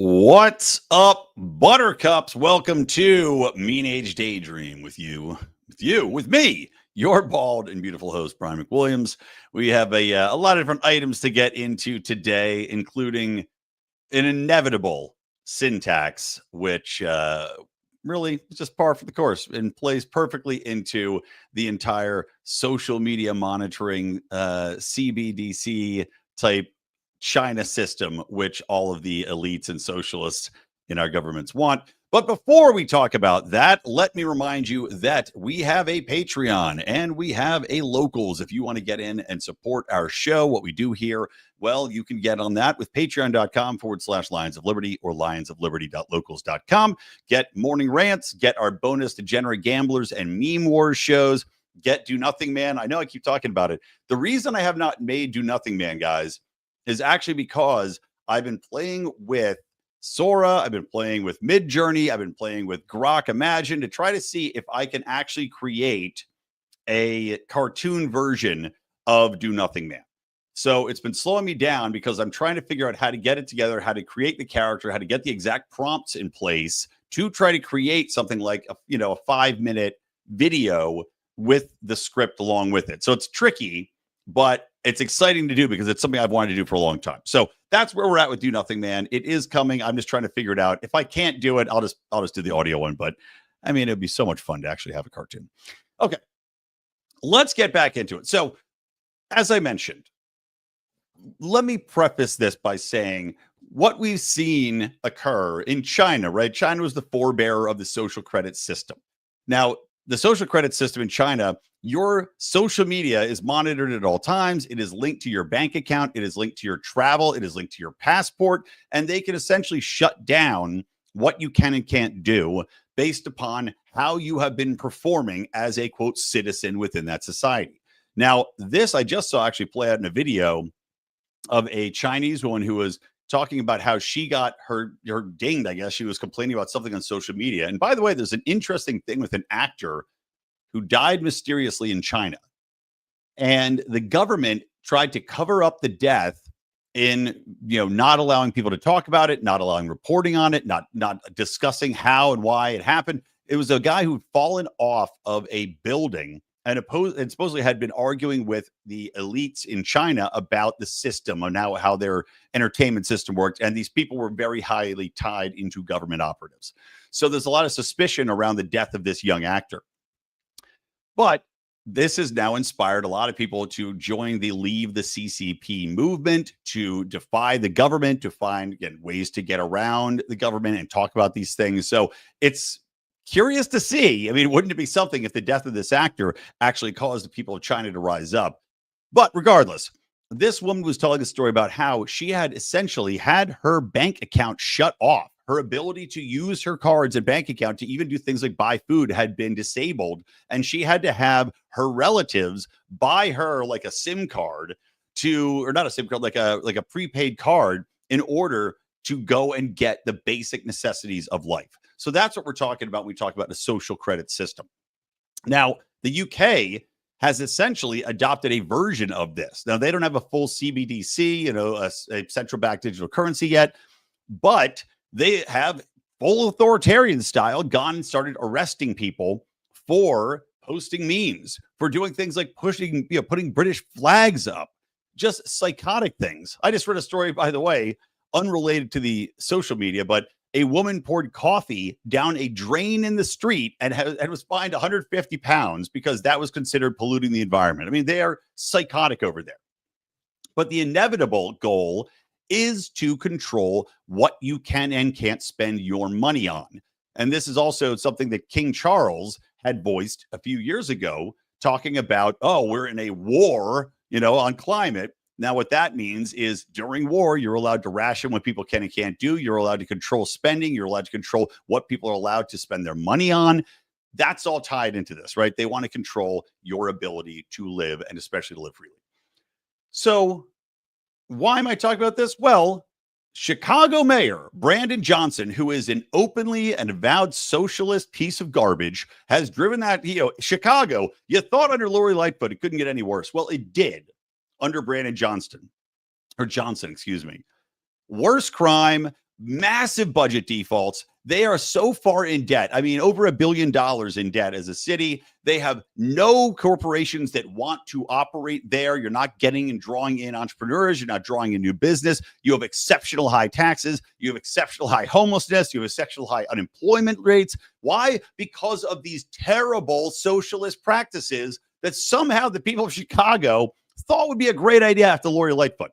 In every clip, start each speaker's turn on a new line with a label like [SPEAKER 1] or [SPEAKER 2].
[SPEAKER 1] What's up, Buttercups? Welcome to Mean Age Daydream with me, your bald and beautiful host, Brian McWilliams. We have a lot of different items to get into today, including an inevitable syntax, which really is just par for the course and plays perfectly into the entire social media monitoring CBDC type China system, which all of the elites and socialists in our governments want. But before we talk about that, let me remind you that we have a Patreon and we have a Locals. If you want to get in and support our show, what we do here, well, you can get on that with patreon.com/Lions of Liberty or lionsofliberty.locals.com. Get morning rants, get our bonus degenerate gamblers and meme wars shows, get Do Nothing Man. I know I keep talking about it. The reason I have not made Do Nothing Man, guys, is actually because I've been playing with Sora, I've been playing with Midjourney, I've been playing with Grok Imagine to try to see if I can actually create a cartoon version of Do Nothing Man. So it's been slowing me down because I'm trying to figure out how to get it together, how to create the character, how to get the exact prompts in place to try to create something like a 5-minute video with the script along with it. So it's tricky, but it's exciting to do because it's something I've wanted to do for a long time. So that's where we're at with Do Nothing Man. It is coming. I'm just trying to figure it out. If I can't do it, I'll just do the audio one. But I mean, it'd be so much fun to actually have a cartoon. Okay, let's get back into it. So, as I mentioned, let me preface this by saying what we've seen occur in China, right? China was the forebearer of the social credit system. Now, the social credit system in China, your social media is monitored at all times. It is linked to your bank account. It is linked to your travel. It is linked to your passport. And they can essentially shut down what you can and can't do based upon how you have been performing as a, quote, citizen within that society. Now, this I just saw actually play out in a video of a Chinese woman who was talking about how she got her dinged. I guess she was complaining about something on social media. And by the way, there's an interesting thing with an actor who died mysteriously in China. And the government tried to cover up the death in, not allowing people to talk about it, not allowing reporting on it, not discussing how and why it happened. It was a guy who'd fallen off of a building and supposedly had been arguing with the elites in China about the system and now how their entertainment system worked. And these people were very highly tied into government operatives. So there's a lot of suspicion around the death of this young actor. But this has now inspired a lot of people to join the Leave the CCP movement, to defy the government, to find, again, ways to get around the government and talk about these things. So it's curious to see. I mean, wouldn't it be something if the death of this actor actually caused the people of China to rise up? But regardless, this woman was telling a story about how she had essentially had her bank account shut off. Her ability to use her cards and bank account to even do things like buy food had been disabled. And she had to have her relatives buy her like a SIM card or not a SIM card, like a prepaid card in order to go and get the basic necessities of life. So that's what we're talking about when we talk about the social credit system. Now, the UK has essentially adopted a version of this. Now, they don't have a full CBDC, a central bank digital currency yet, but they have full authoritarian style gone and started arresting people for posting memes, for doing things like putting British flags up, just psychotic things. I just read a story, by the way, unrelated to the social media, but a woman poured coffee down a drain in the street and was fined 150 pounds because that was considered polluting the environment. I mean, they are psychotic over there. But the inevitable goal is to control what you can and can't spend your money on. And this is also something that King Charles had voiced a few years ago, talking about, we're in a war, on climate. Now, what that means is during war, you're allowed to ration what people can and can't do. You're allowed to control spending. You're allowed to control what people are allowed to spend their money on. That's all tied into this, right? They want to control your ability to live and especially to live freely. So why am I talking about this? Well, Chicago Mayor Brandon Johnson, who is an openly and avowed socialist piece of garbage, has driven that, Chicago, you thought under Lori Lightfoot it couldn't get any worse. Well, it did under Brandon Johnson, excuse me. Worse crime, massive budget defaults. They are so far in debt. I mean, over $1 billion in debt as a city. They have no corporations that want to operate there. You're not getting and drawing in entrepreneurs. You're not drawing in new business. You have exceptional high taxes. You have exceptional high homelessness. You have exceptional high unemployment rates. Why? Because of these terrible socialist practices that somehow the people of Chicago thought would be a great idea after Lori Lightfoot.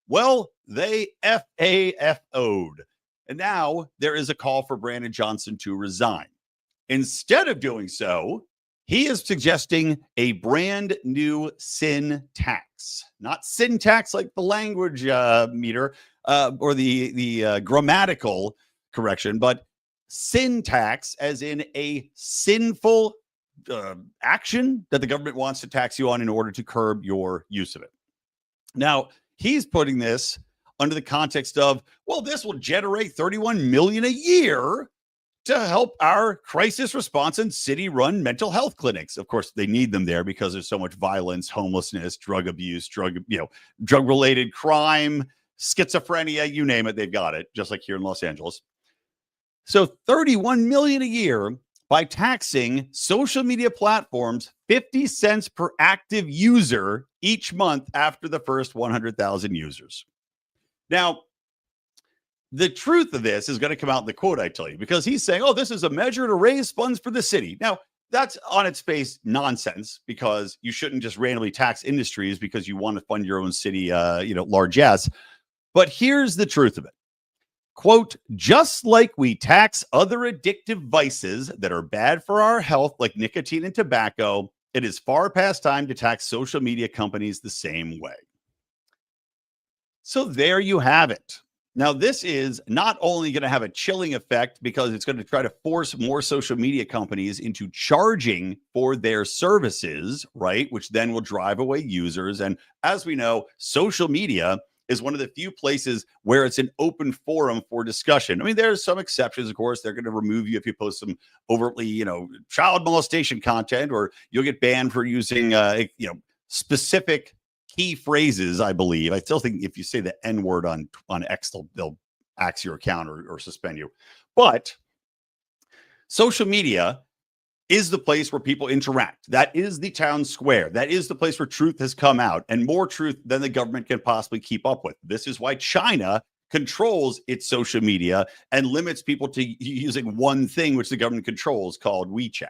[SPEAKER 1] Well, they FAFO'd. And now there is a call for Brandon Johnson to resign. Instead of doing so, he is suggesting a brand new sin tax. Not sin tax like the language meter or the grammatical correction, but sin tax as in a sinful action that the government wants to tax you on in order to curb your use of it. Now, he's putting this under the context of, well, this will generate $31 million a year to help our crisis response and city-run mental health clinics. Of course, they need them there because there's so much violence, homelessness, drug abuse, drug-related crime, schizophrenia, you name it, they've got it, just like here in Los Angeles. So $31 million a year by taxing social media platforms 50 cents per active user each month after the first 100,000 users. Now, the truth of this is going to come out in the quote I tell you, because he's saying, oh, this is a measure to raise funds for the city. Now, that's on its face nonsense, because you shouldn't just randomly tax industries because you want to fund your own city, largesse. But here's the truth of it. Quote, just like we tax other addictive vices that are bad for our health, like nicotine and tobacco, it is far past time to tax social media companies the same way. So there you have it. Now, this is not only going to have a chilling effect because it's going to try to force more social media companies into charging for their services, right? Which then will drive away users. And as we know, social media is one of the few places where it's an open forum for discussion. I mean, there's some exceptions, of course. They're going to remove you if you post some overtly, child molestation content, or you'll get banned for using, specific key phrases, I believe. I still think if you say the N word on X, they'll axe your account or suspend you. But social media is the place where people interact. That is the town square. That is the place where truth has come out, and more truth than the government can possibly keep up with. This is why China controls its social media and limits people to using one thing which the government controls, called WeChat.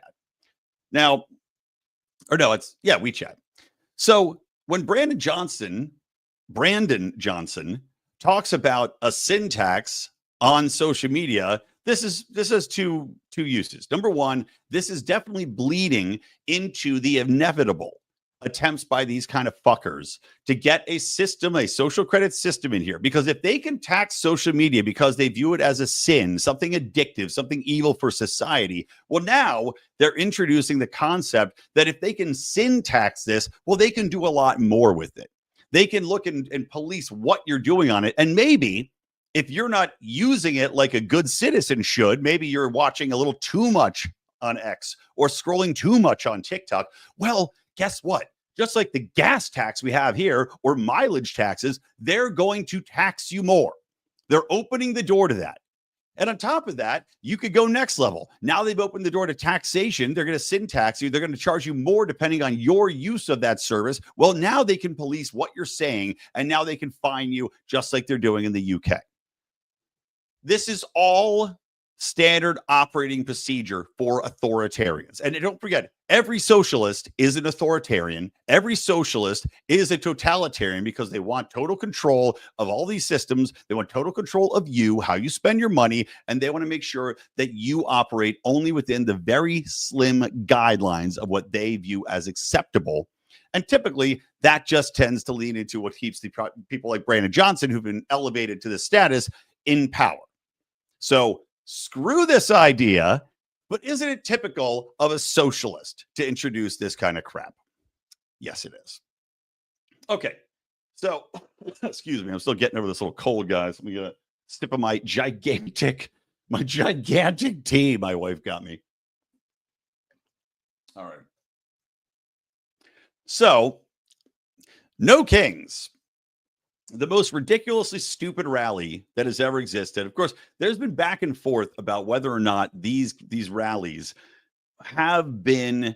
[SPEAKER 1] WeChat. So when Brandon Johnson talks about a sin tax on social media, this has two uses. Number one, this is definitely bleeding into the inevitable attempts by these kind of fuckers to get a system, a social credit system in here. Because if they can tax social media because they view it as a sin, something addictive, something evil for society, well, now they're introducing the concept that if they can sin tax this, well, they can do a lot more with it. They can look and police what you're doing on it. And maybe if you're not using it like a good citizen should, maybe you're watching a little too much on X or scrolling too much on TikTok. Well, guess what? Just like the gas tax we have here, or mileage taxes, they're going to tax you more. They're opening the door to that. And on top of that, you could go next level. Now they've opened the door to taxation. They're going to sin tax you. They're going to charge you more depending on your use of that service. Well, now they can police what you're saying, and now they can fine you just like they're doing in the UK. This is all standard operating procedure for authoritarians. And don't forget, every socialist is an authoritarian. Every socialist is a totalitarian because they want total control of all these systems. They want total control of you, how you spend your money, and they want to make sure that you operate only within the very slim guidelines of what they view as acceptable. And typically, that just tends to lean into what keeps the people like Brandon Johnson, who've been elevated to the status, in power. So screw this idea, but isn't it typical of a socialist to introduce this kind of crap? Yes, it is. Okay, so excuse me, I'm still getting over this little cold, guys. Let me get a sip of my gigantic tea my wife got me. All right. So, no kings. the most ridiculously stupid rally that has ever existed. Of course, there's been back and forth about whether or not these rallies have been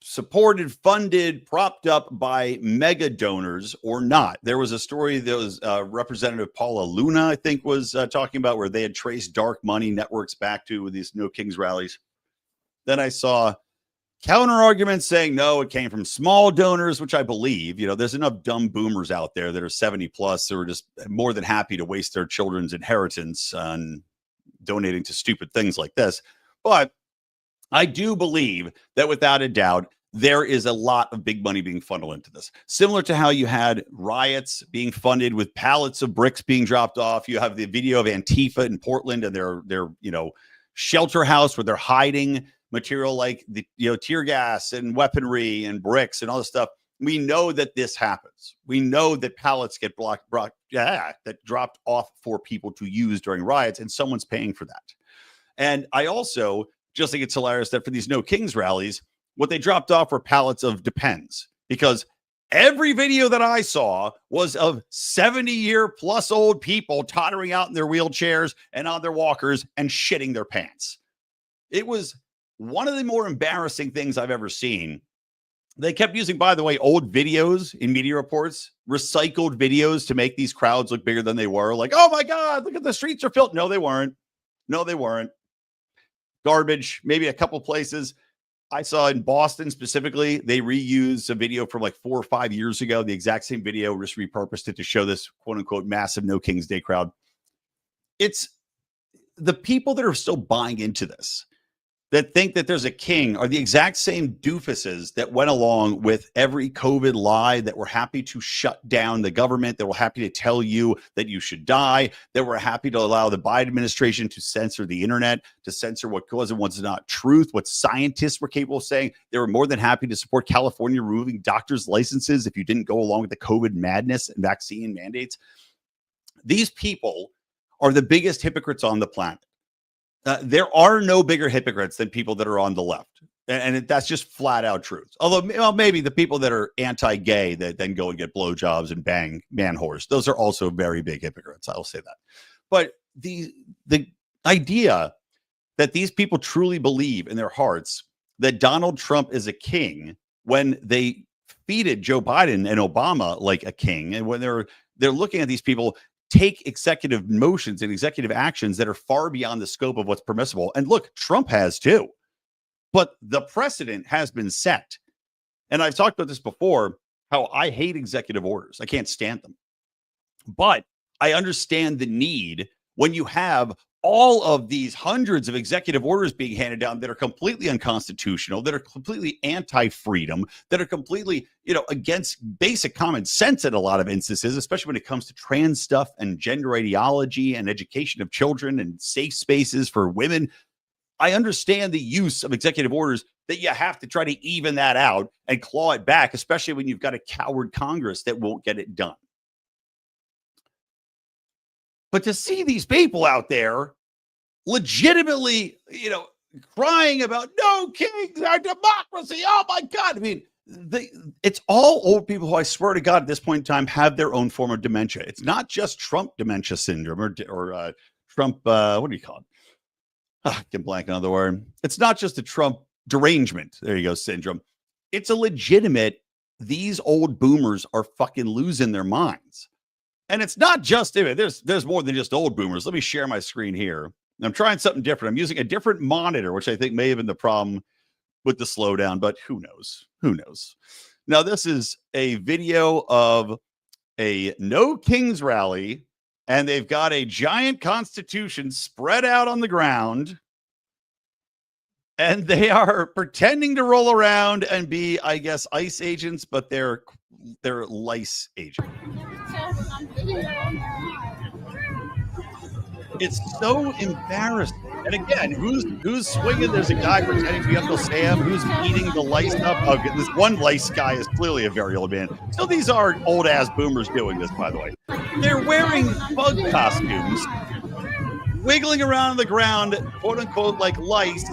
[SPEAKER 1] supported, funded, propped up by mega donors or not. There was a story that was Representative Paula Luna, I think, was talking about where they had traced dark money networks back to these No Kings rallies. Then I saw counter arguments saying, no, it came from small donors, which I believe. There's enough dumb boomers out there that are 70 plus who are just more than happy to waste their children's inheritance on donating to stupid things like this. But I do believe that without a doubt, there is a lot of big money being funneled into this. Similar to how you had riots being funded with pallets of bricks being dropped off. You have the video of Antifa in Portland and their shelter house where they're hiding material like the tear gas and weaponry and bricks and all this stuff. We know that this happens. We know that pallets get that dropped off for people to use during riots, and someone's paying for that. And I also just think it's hilarious that for these No Kings rallies, what they dropped off were pallets of Depends, because every video that I saw was of 70-year-plus old people tottering out in their wheelchairs and on their walkers and shitting their pants. It was one of the more embarrassing things I've ever seen. They kept using, by the way, old videos in media reports, recycled videos to make these crowds look bigger than they were. Like, oh my God, look at the streets are filled. No, they weren't. Garbage, maybe a couple places. I saw in Boston specifically, they reused a video from like 4 or 5 years ago, the exact same video, just repurposed it to show this quote unquote massive No Kings Day crowd. It's the people that are still buying into this, that think that there's a king, are the exact same doofuses that went along with every COVID lie, that were happy to shut down the government, that were happy to tell you that you should die, that were happy to allow the Biden administration to censor the internet, to censor what was and what's not truth, what scientists were capable of saying. They were more than happy to support California removing doctors' licenses if you didn't go along with the COVID madness and vaccine mandates. These people are the biggest hypocrites on the planet. There are no bigger hypocrites than people that are on the left. And that's just flat out truth. Although, maybe the people that are anti-gay that then go and get blowjobs and bang man whores, those are also very big hypocrites. I'll say that. But the idea that these people truly believe in their hearts that Donald Trump is a king, when they feted Joe Biden and Obama like a king, and when they're looking at these people take executive motions and executive actions that are far beyond the scope of what's permissible. And look, Trump has too. But the precedent has been set. And I've talked about this before, how I hate executive orders. I can't stand them. But I understand the need when you have all of these hundreds of executive orders being handed down that are completely unconstitutional, that are completely anti-freedom, that are completely, against basic common sense in a lot of instances, especially when it comes to trans stuff and gender ideology and education of children and safe spaces for women. I understand the use of executive orders, that you have to try to even that out and claw it back, especially when you've got a coward Congress that won't get it done. But to see these people out there legitimately, crying about no kings, our democracy. Oh my God. I mean, it's all old people who, I swear to God, at this point in time, have their own form of dementia. It's not just Trump dementia syndrome or Trump, what do you call it? I can blank another word. It's not just a Trump derangement. There you go, syndrome. It's a legitimate, these old boomers are fucking losing their minds. And it's not just, there's more than just old boomers. Let me share my screen here. I'm trying something different. I'm using a different monitor, which I think may have been the problem with the slowdown, but who knows? Who knows? Now, this is a video of a No Kings rally, and they've got a giant constitution spread out on the ground, and they are pretending to roll around and be, I guess, ICE agents, but they're lice agents. It's so embarrassing. And again, who's swinging? There's a guy pretending to be Uncle Sam who's eating the lice up. Okay, this one lice guy is clearly a very old man. So these are old ass boomers doing this, by the way. They're wearing bug costumes, wiggling around on the ground, quote unquote, like lice,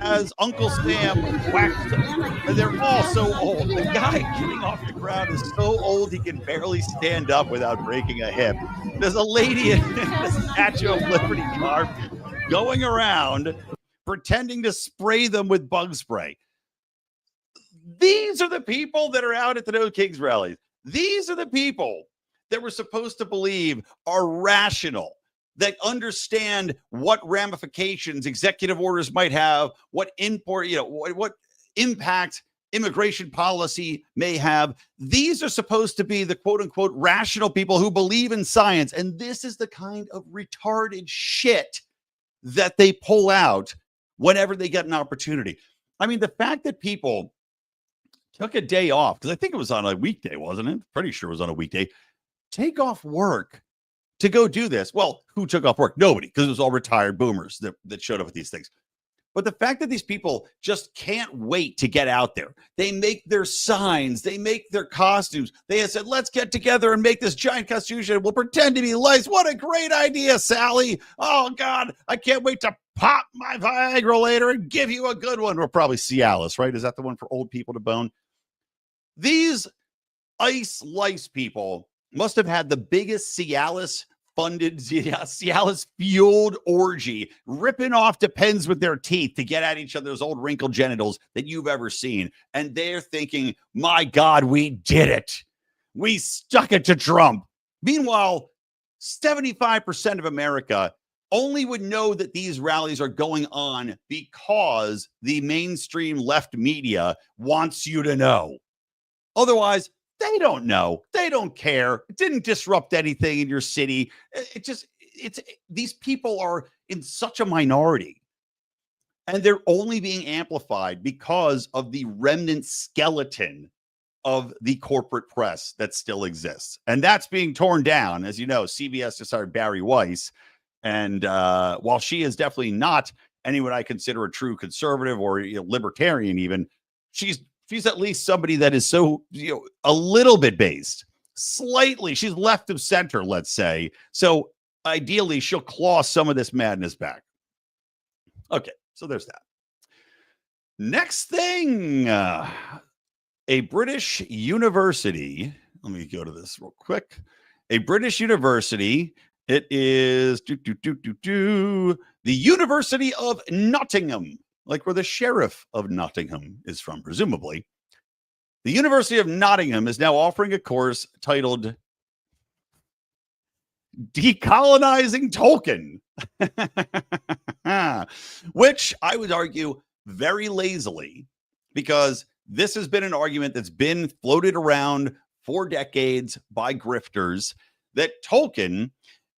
[SPEAKER 1] as Uncle Sam whacks them. And they're all so old. The guy getting off the ground is so old he can barely stand up without breaking a hip. There's a lady in a Statue of Liberty garb going around pretending to spray them with bug spray. These are the people that are out at the No Kings rallies. These are the people that we're supposed to believe are rational, that understand what ramifications executive orders might have, what what impact immigration policy may have. These are supposed to be the quote unquote rational people who believe in science. And this is the kind of retarded shit that they pull out whenever they get an opportunity. I mean, the fact that people took a day off, because I think it was on a weekday, wasn't it? Pretty sure it was on a weekday. Take off work to go do this. Well, who took off work? Nobody, because it was all retired boomers that showed up at these things. But the fact that these people just can't wait to get out there. They make their signs. They make their costumes. They have said, let's get together and make this giant constitution. We'll pretend to be lice. What a great idea, Sally. Oh, God, I can't wait to pop my Viagra later and give you a good one. Or probably Cialis, right? Is that the one for old people to bone? These ice lice people must have had the biggest Cialis-funded, Cialis-fueled orgy, ripping off Depends with their teeth to get at each other's old wrinkled genitals that you've ever seen. And they're thinking, my God, we did it. We stuck it to Trump. Meanwhile, 75% of America only would know that these rallies are going on because the mainstream left media wants you to know. Otherwise, they don't know. They don't care. It didn't disrupt anything in your city. These people are in such a minority, and they're only being amplified because of the remnant skeleton of the corporate press that still exists. And that's being torn down. As you know, CBS just hired Barry Weiss. And while she is definitely not anyone I consider a true conservative or libertarian even, she's at least somebody that is so, a little bit based, slightly. She's left of center, let's say. So ideally, she'll claw some of this madness back. Okay, so there's that. Next thing, a British university. Let me go to this real quick. A British university. It is the University of Nottingham, like where the sheriff of Nottingham is from, presumably. The University of Nottingham is now offering a course titled Decolonizing Tolkien, which I would argue very lazily, because this has been an argument that's been floated around for decades by grifters, that Tolkien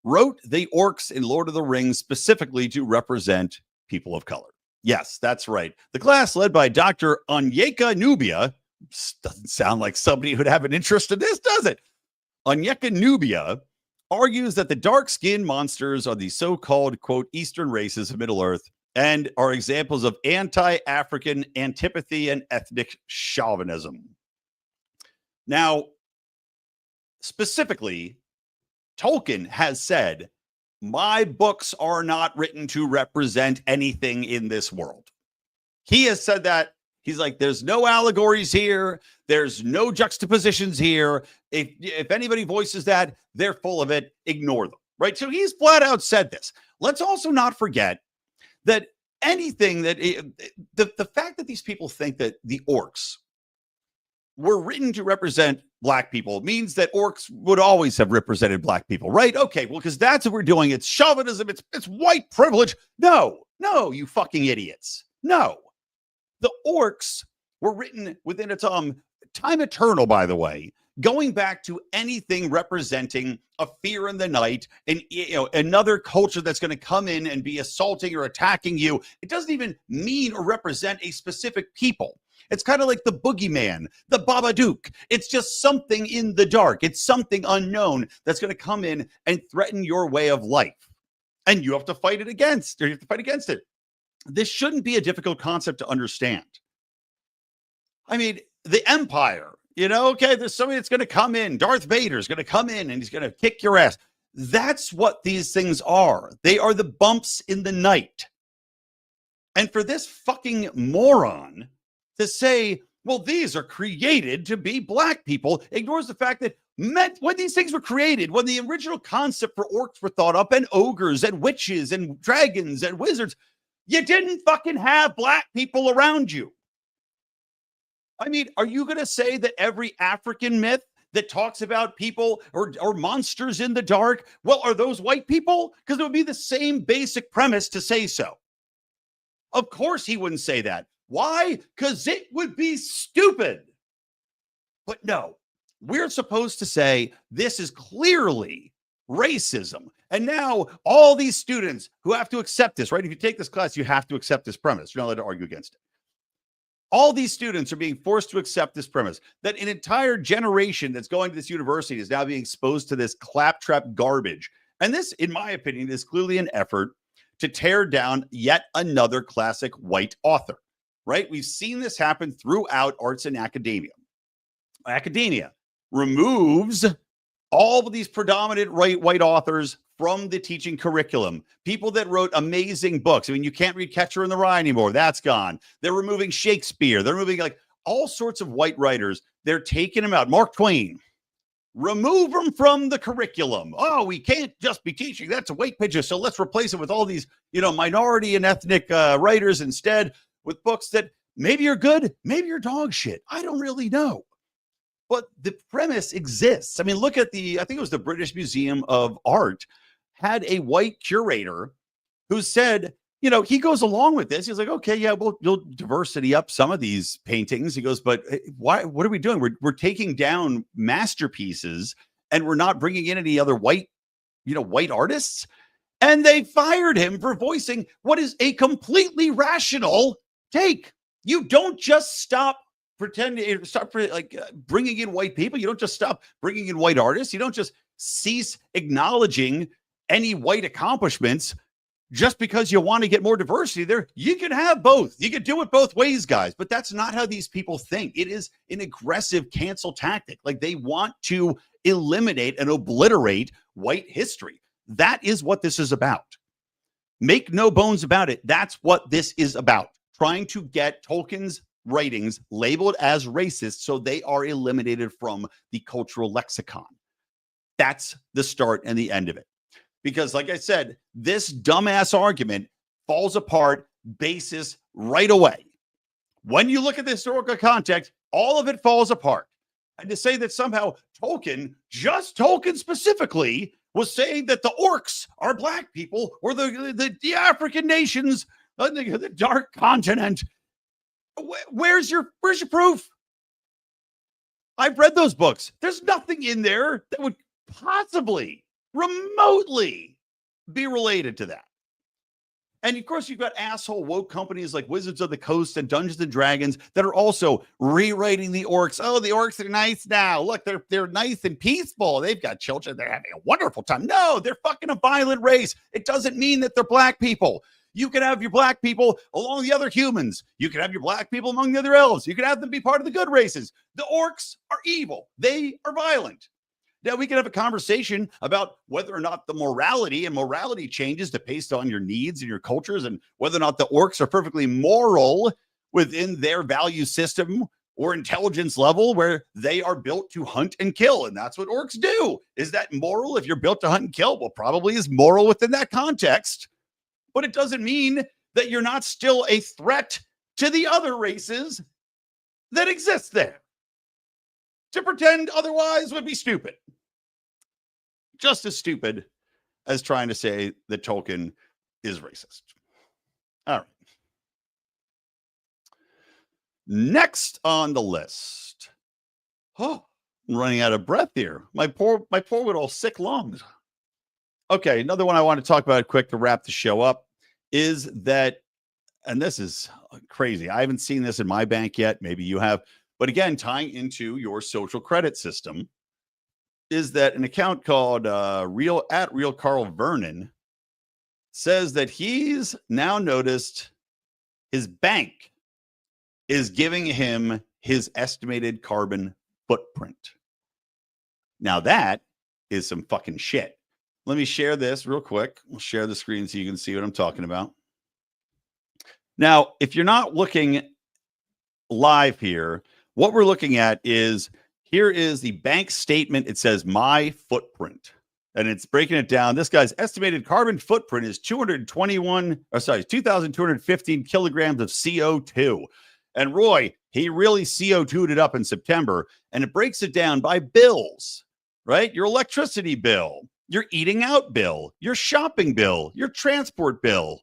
[SPEAKER 1] wrote the orcs in Lord of the Rings specifically to represent people of color. Yes, that's right. The class led by Dr. Onyeka Nubia, doesn't sound like somebody who'd have an interest in this, does it? Onyeka Nubia argues that the dark-skinned monsters are the so-called, quote, Eastern races of Middle-earth and are examples of anti-African antipathy and ethnic chauvinism. Now, specifically, Tolkien has said, my books are not written to represent anything in this world. He has said that. He's like, there's no allegories here. There's no juxtapositions here. If anybody voices that, they're full of it. Ignore them, right? So he's flat out said this. Let's also not forget that anything that the fact that these people think that the orcs were written to represent black people means that orcs would always have represented black people, right? Okay, well, because that's what we're doing. It's chauvinism. It's white privilege. No, you fucking idiots. No. The orcs were written within a time eternal, by the way, going back to anything representing a fear in the night and another culture that's going to come in and be assaulting or attacking you. It doesn't even mean or represent a specific people. It's kind of like the boogeyman, the Babadook. It's just something in the dark. It's something unknown that's going to come in and threaten your way of life. And you have to fight it against, or you have to fight against it. This shouldn't be a difficult concept to understand. I mean, the Empire, okay, there's somebody that's going to come in. Darth Vader's going to come in and he's going to kick your ass. That's what these things are. They are the bumps in the night. And for this fucking moron to say, well, these are created to be black people, ignores the fact that when these things were created, when the original concept for orcs were thought up, and ogres and witches and dragons and wizards, you didn't fucking have black people around you. I mean, are you going to say that every African myth that talks about people or monsters in the dark, well, are those white people? Because it would be the same basic premise to say so. Of course he wouldn't say that. Why? Because it would be stupid. But no, we're supposed to say this is clearly racism. And now all these students who have to accept this, right? If you take this class, you have to accept this premise. You're not allowed to argue against it. All these students are being forced to accept this premise that an entire generation that's going to this university is now being exposed to this claptrap garbage. And this, in my opinion, is clearly an effort to tear down yet another classic white author, right? We've seen this happen throughout arts and academia. Academia removes all of these predominant white authors from the teaching curriculum. People that wrote amazing books. I mean, you can't read Catcher in the Rye anymore. That's gone. They're removing Shakespeare. They're removing like all sorts of white writers. They're taking them out. Mark Twain. Remove them from the curriculum. Oh, we can't just be teaching. That's a weight pitcher. So let's replace it with all these, minority and ethnic writers instead, with books that maybe are good, maybe you're dog shit. I don't really know. But the premise exists. I mean, look at I think it was the British Museum of Art had a white curator who said, he goes along with this. He's like, okay, yeah, we'll diversity up some of these paintings. He goes, but why? What are we doing? We're taking down masterpieces and we're not bringing in any other white artists. And they fired him for voicing what is a completely rational take. You don't just stop bringing in white people. You don't just stop bringing in white artists. You don't just cease acknowledging any white accomplishments just because you want to get more diversity there. You can have both. You can do it both ways, guys. But that's not how these people think. It is an aggressive cancel tactic. Like, they want to eliminate and obliterate white history. That is what this is about. Make no bones about it. That's what this is about. Trying to get Tolkien's writings labeled as racist so they are eliminated from the cultural lexicon. That's the start and the end of it. Because, like I said, this dumbass argument falls apart basis right away. When you look at the historical context, all of it falls apart. And to say that somehow Tolkien, just Tolkien specifically, was saying that the orcs are black people or the African nations, the dark continent. Where's your proof? I've read those books. There's nothing in there that would possibly remotely be related to that. And of course, you've got asshole woke companies like Wizards of the Coast and Dungeons and Dragons that are also rewriting the orcs. Oh, the orcs are nice now. Look, they're nice and peaceful. They've got children. They're having a wonderful time. No, they're fucking a violent race. It doesn't mean that they're black people. You can have your black people along the other humans. You can have your black people among the other elves. You can have them be part of the good races. The orcs are evil. They are violent. Now, we can have a conversation about whether or not the morality changes based on your needs and your cultures, and whether or not the orcs are perfectly moral within their value system or intelligence level where they are built to hunt and kill. And that's what orcs do. Is that moral if you're built to hunt and kill? Well, probably is moral within that context. But it doesn't mean that you're not still a threat to the other races that exist there. To pretend otherwise would be stupid. Just as stupid as trying to say that Tolkien is racist. All right. Next on the list. Oh, I'm running out of breath here. My poor little sick lungs. Okay, another one I want to talk about quick to wrap the show up is that, and this is crazy. I haven't seen this in my bank yet. Maybe you have. But again, tying into your social credit system is that an account called Real Carl Vernon says that he's now noticed his bank is giving him his estimated carbon footprint. Now that is some fucking shit. Let me share this real quick. We'll share the screen so you can see what I'm talking about. Now, if you're not looking live here, what we're looking at is here is the bank statement. It says my footprint, and it's breaking it down. This guy's estimated carbon footprint is 2,215 kilograms of CO2. And Roy, he really CO2'd it up in September, and it breaks it down by bills, right? Your electricity bill, your eating out bill, your shopping bill, your transport bill.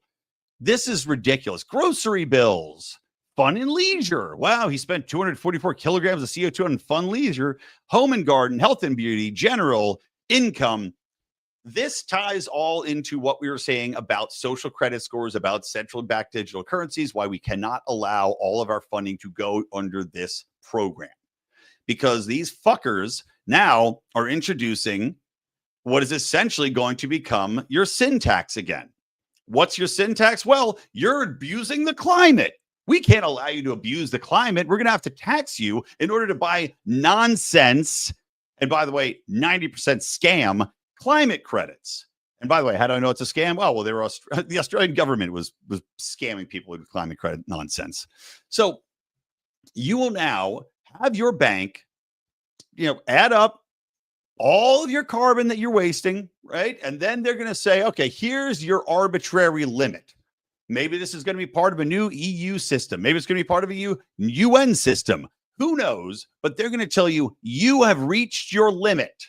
[SPEAKER 1] This is ridiculous. Grocery bills, fun and leisure. Wow, he spent 244 kilograms of CO2 on fun leisure, home and garden, health and beauty, general, income. This ties all into what we were saying about social credit scores, about central bank digital currencies, why we cannot allow all of our funding to go under this program. Because these fuckers now are introducing what is essentially going to become your sin tax again. What's your sin tax? Well, you're abusing the climate. We can't allow you to abuse the climate. We're going to have to tax you in order to buy nonsense. And by the way, 90% scam climate credits. And by the way, how do I know it's a scam? Well, they were the Australian government was scamming people with climate credit nonsense. So you will now have your bank, add up all of your carbon that you're wasting, right? And then they're going to say, okay, here's your arbitrary limit. Maybe this is going to be part of a new EU system. Maybe it's going to be part of a UN system. Who knows? But they're going to tell you, you have reached your limit.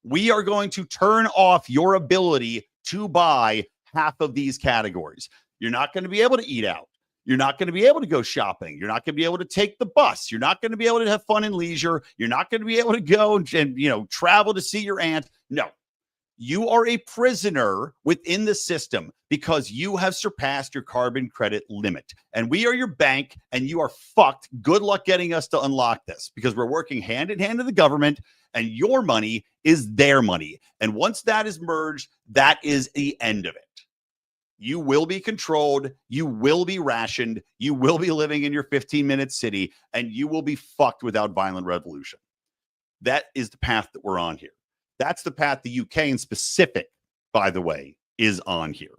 [SPEAKER 1] We are going to turn off your ability to buy half of these categories. You're not going to be able to eat out. You're not going to be able to go shopping. You're not going to be able to take the bus. You're not going to be able to have fun and leisure. You're not going to be able to go and travel to see your aunt. No, you are a prisoner within the system because you have surpassed your carbon credit limit. And we are your bank and you are fucked. Good luck getting us to unlock this because we're working hand in hand with the government and your money is their money. And once that is merged, that is the end of it. You will be controlled. You will be rationed. You will be living in your 15-minute city, and you will be fucked without violent revolution. That is the path that we're on here. That's the path the UK in specific, by the way, is on here.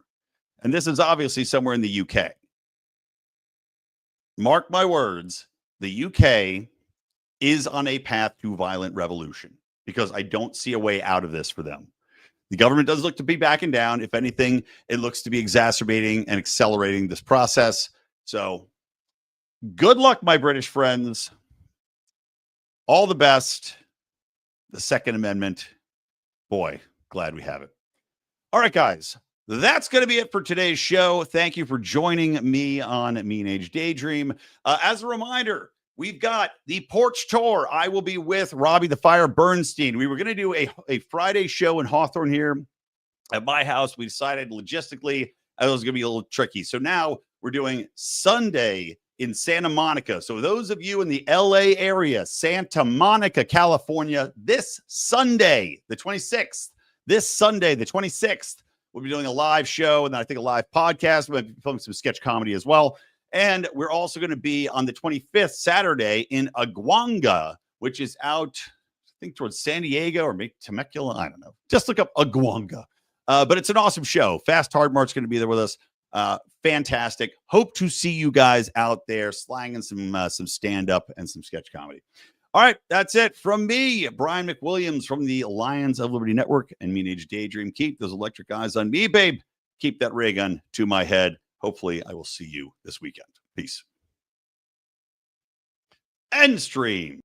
[SPEAKER 1] And this is obviously somewhere in the UK. Mark my words, the UK is on a path to violent revolution because I don't see a way out of this for them. The government does look to be backing down. If anything, it looks to be exacerbating and accelerating this process. So good luck, my British friends. All the best. The Second Amendment. Boy, glad we have it. All right, guys. That's going to be it for today's show. Thank you for joining me on Mean Age Daydream. As a reminder, we've got the porch tour. I will be with Robbie the Fire Bernstein. We were going to do a Friday show in Hawthorne here at my house. We decided logistically it was going to be a little tricky. So now we're doing Sunday in Santa Monica. So those of you in the LA area, Santa Monica, California, this Sunday, the 26th, we'll be doing a live show and then I think a live podcast. We'll be filming some sketch comedy as well. And we're also going to be on the 25th, Saturday, in Aguanga, which is out, I think, towards San Diego or maybe Temecula. I don't know. Just look up Aguanga. But it's an awesome show. Fast Hard Mart's going to be there with us. Fantastic. Hope to see you guys out there slanging some stand-up and some sketch comedy. All right, that's it from me, Brian McWilliams from the Lions of Liberty Network and Mean Age Daydream. Keep those electric eyes on me, babe. Keep that ray gun to my head. Hopefully, I will see you this weekend. Peace. End stream.